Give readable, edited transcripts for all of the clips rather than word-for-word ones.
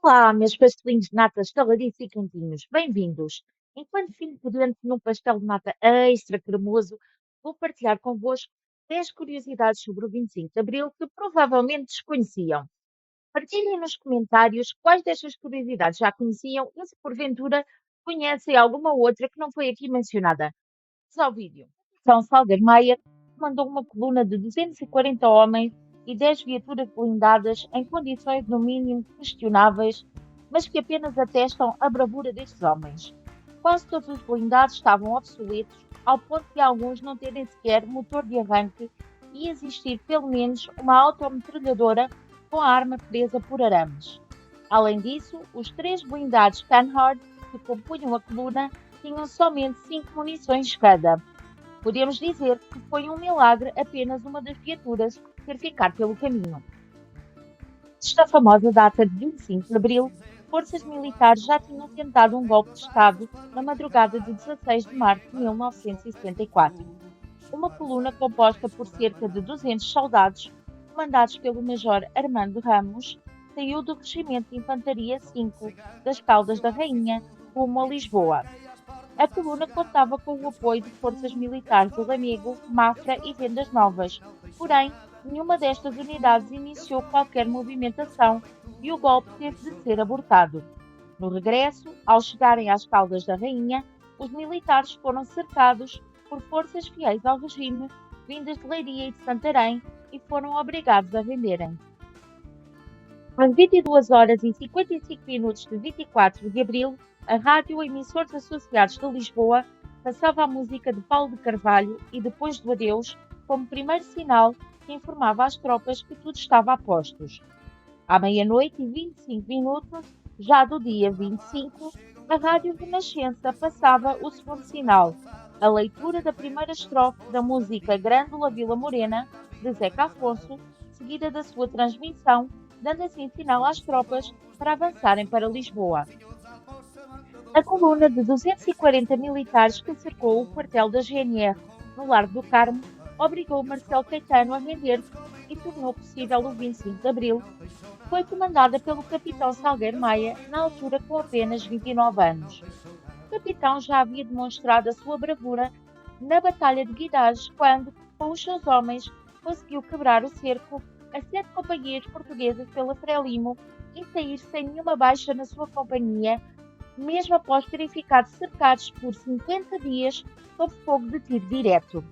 Olá, meus pastelinhos de nata estaladiços e quentinhos, bem-vindos! Enquanto fico por dentro num pastel de nata extra cremoso, vou partilhar convosco 10 curiosidades sobre o 25 de Abril que provavelmente desconheciam. Partilhem nos comentários quais destas curiosidades já conheciam e se porventura conhecem alguma outra que não foi aqui mencionada. Vamos ao vídeo. São Salgueiro Maia mandou uma coluna de 240 homens e 10 viaturas blindadas em condições no mínimo questionáveis, mas que apenas atestam a bravura destes homens. Quase todos os blindados estavam obsoletos, ao ponto de alguns não terem sequer motor de arranque e existir pelo menos uma autometralhadora com a arma presa por arames. Além disso, os 3 blindados Panhard que compunham a coluna tinham somente 5 munições cada. Podemos dizer que foi um milagre apenas uma das viaturas ter ficado pelo caminho. Nesta famosa data de 25 de Abril, forças militares já tinham tentado um golpe de Estado na madrugada de 16 de março de 1974. Uma coluna composta por cerca de 200 soldados, comandados pelo Major Armando Ramos, saiu do Regimento de Infantaria 5 das Caldas da Rainha rumo a Lisboa. A coluna contava com o apoio de forças militares do Lamego, Mafra e Vendas Novas, porém, nenhuma destas unidades iniciou qualquer movimentação e o golpe teve de ser abortado. No regresso, ao chegarem às Caldas da Rainha, os militares foram cercados por forças fiéis ao regime, vindas de Leiria e de Santarém, e foram obrigados a renderem. Às 22 horas e 55 minutos de 24 de abril, a rádio Emissores Associados de Lisboa passava a música de Paulo de Carvalho e Depois do Adeus como primeiro sinal que informava às tropas que tudo estava a postos. À meia-noite e 25 minutos, já do dia 25, a rádio Renascença passava o segundo sinal, a leitura da primeira estrofe da música Grândola Vila Morena, de Zeca Afonso, seguida da sua transmissão, dando assim sinal às tropas para avançarem para Lisboa. A coluna de 240 militares que cercou o quartel da GNR no Largo do Carmo obrigou Marcelo Caetano a render-se e tornou possível o 25 de Abril. Foi comandada pelo capitão Salgueiro Maia, na altura com apenas 29 anos. O capitão já havia demonstrado a sua bravura na Batalha de Guidares, quando, com os seus homens, conseguiu quebrar o cerco a 7 companhias portuguesas pela Frelimo e sair sem nenhuma baixa na sua companhia, mesmo após terem ficado cercados por 50 dias sob fogo de tiro direto.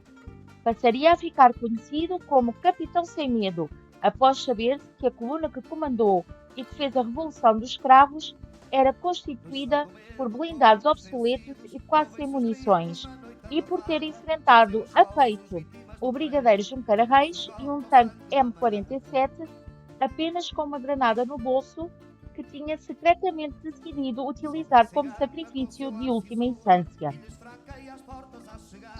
Passaria a ficar conhecido como Capitão Sem Medo, após saber-se que a coluna que comandou e que fez a Revolução dos Cravos era constituída por blindados obsoletos e quase sem munições, e por ter enfrentado a peito o Brigadeiro Junqueira Reis e um tanque M47 apenas com uma granada no bolso que tinha secretamente decidido utilizar como sacrifício de última instância.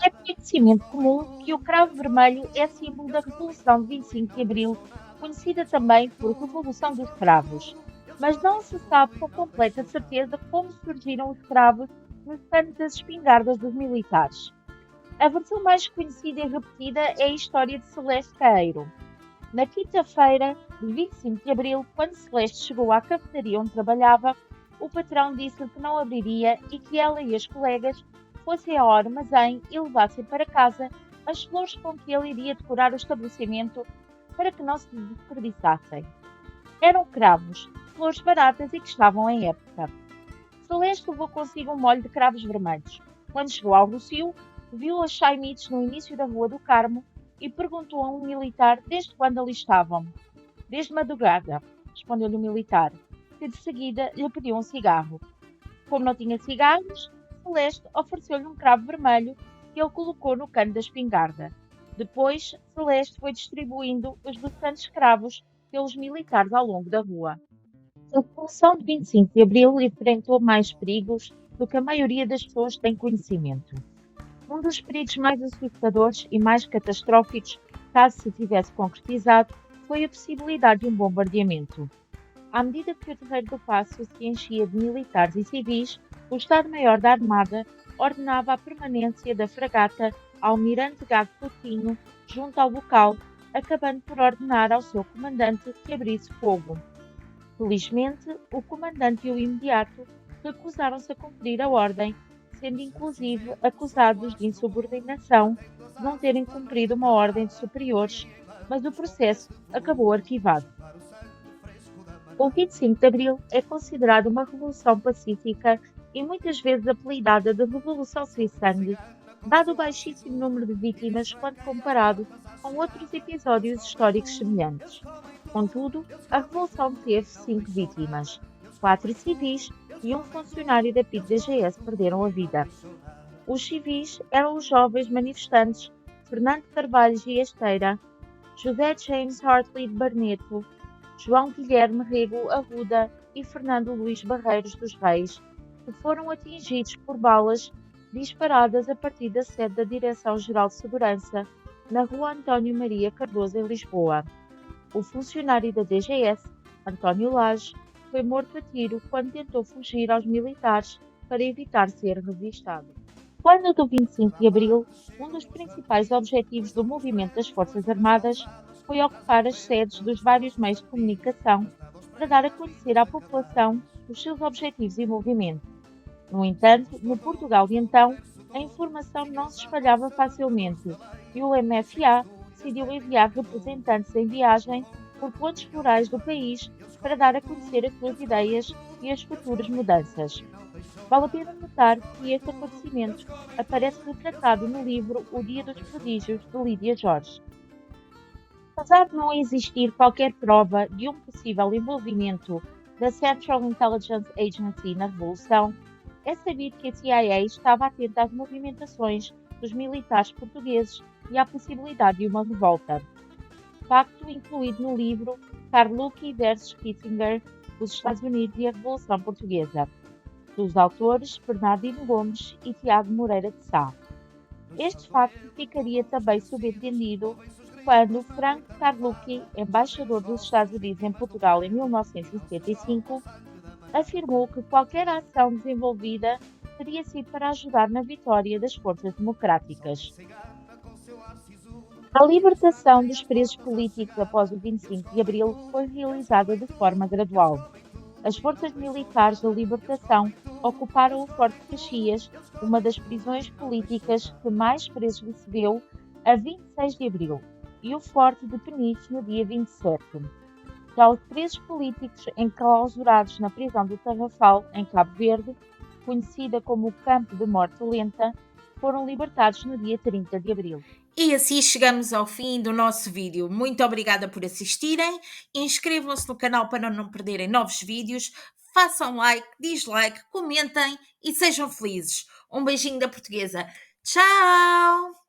É conhecimento comum que o cravo vermelho é símbolo da Revolução de 25 de Abril, conhecida também por Revolução dos Cravos, mas não se sabe com completa certeza como surgiram os cravos nos canos das espingardas dos militares. A versão mais conhecida e repetida é a história de Celeste Caeiro. Na quinta-feira de 25 de abril, quando Celeste chegou à cafetaria onde trabalhava, o patrão disse-lhe que não abriria e que ela e as colegas fossem ao armazém e levassem para casa as flores com que ele iria decorar o estabelecimento para que não se desperdiçassem. Eram cravos, flores baratas e que estavam em época. Celeste levou consigo um molho de cravos vermelhos. Quando chegou ao Rossio, viu as chaimites no início da Rua do Carmo e perguntou a um militar desde quando ali estavam. Desde madrugada, respondeu-lhe o militar, que de seguida lhe pediu um cigarro. Como não tinha cigarros, Celeste ofereceu-lhe um cravo vermelho que ele colocou no cano da espingarda. Depois, Celeste foi distribuindo os restantes cravos pelos militares ao longo da rua. A Revolução de 25 de Abril enfrentou mais perigos do que a maioria das pessoas tem conhecimento. Um dos perigos mais assustadores e mais catastróficos, caso se tivesse concretizado, foi a possibilidade de um bombardeamento. À medida que o Terreiro do Paço se enchia de militares e civis, o Estado-Maior da Armada ordenava a permanência da fragata Almirante Gago Coutinho junto ao local, acabando por ordenar ao seu comandante que abrisse fogo. Felizmente, o comandante e o imediato recusaram-se a cumprir a ordem, sendo inclusive acusados de insubordinação por não terem cumprido uma ordem de superiores, mas o processo acabou arquivado. O 25 de Abril é considerado uma revolução pacífica e muitas vezes apelidada de Revolução Sem Sangue, dado o baixíssimo número de vítimas quando comparado com outros episódios históricos semelhantes. Contudo, a revolução teve 5 vítimas. 4 civis e um funcionário da PIDE-DGS perderam a vida. Os civis eram os jovens manifestantes Fernando Carvalho Giesteira, José James Hartley de Barneto, João Guilherme Rego Arruda e Fernando Luís Barreiros dos Reis, que foram atingidos por balas disparadas a partir da sede da Direção-Geral de Segurança, na Rua António Maria Cardoso, em Lisboa. O funcionário da DGS, António Lage, foi morto a tiro quando tentou fugir aos militares para evitar ser revistado. No ano do 25 de Abril, um dos principais objetivos do movimento das Forças Armadas foi ocupar as sedes dos vários meios de comunicação para dar a conhecer à população os seus objetivos e movimento. No entanto, no Portugal de então, a informação não se espalhava facilmente e o MFA decidiu enviar representantes em viagem por pontos rurais do país para dar a conhecer as suas ideias e as futuras mudanças. Vale a pena notar que este acontecimento aparece retratado no livro O Dia dos Prodígios, de Lídia Jorge. Apesar de não existir qualquer prova de um possível envolvimento da Central Intelligence Agency na Revolução, é sabido que a CIA estava atenta às movimentações dos militares portugueses e à possibilidade de uma revolta. Facto incluído no livro Carlucci vs Kissinger, os Estados Unidos e a Revolução Portuguesa, dos autores Bernardino Gomes e Tiago Moreira de Sá. Este facto ficaria também subentendido quando Franco Carlucci, embaixador dos Estados Unidos em Portugal em 1975, afirmou que qualquer ação desenvolvida teria sido para ajudar na vitória das forças democráticas. A libertação dos presos políticos após o 25 de Abril foi realizada de forma gradual. As forças militares da libertação ocuparam o Forte de Caxias, uma das prisões políticas que mais presos recebeu, a 26 de Abril, e o Forte de Peniche no dia 27. Já os presos políticos enclausurados na prisão do Tarrafal, em Cabo Verde, conhecida como o Campo de Morte Lenta, foram libertados no dia 30 de Abril. E assim chegamos ao fim do nosso vídeo. Muito obrigada por assistirem. Inscrevam-se no canal para não perderem novos vídeos. Façam like, dislike, comentem e sejam felizes. Um beijinho da portuguesa. Tchau!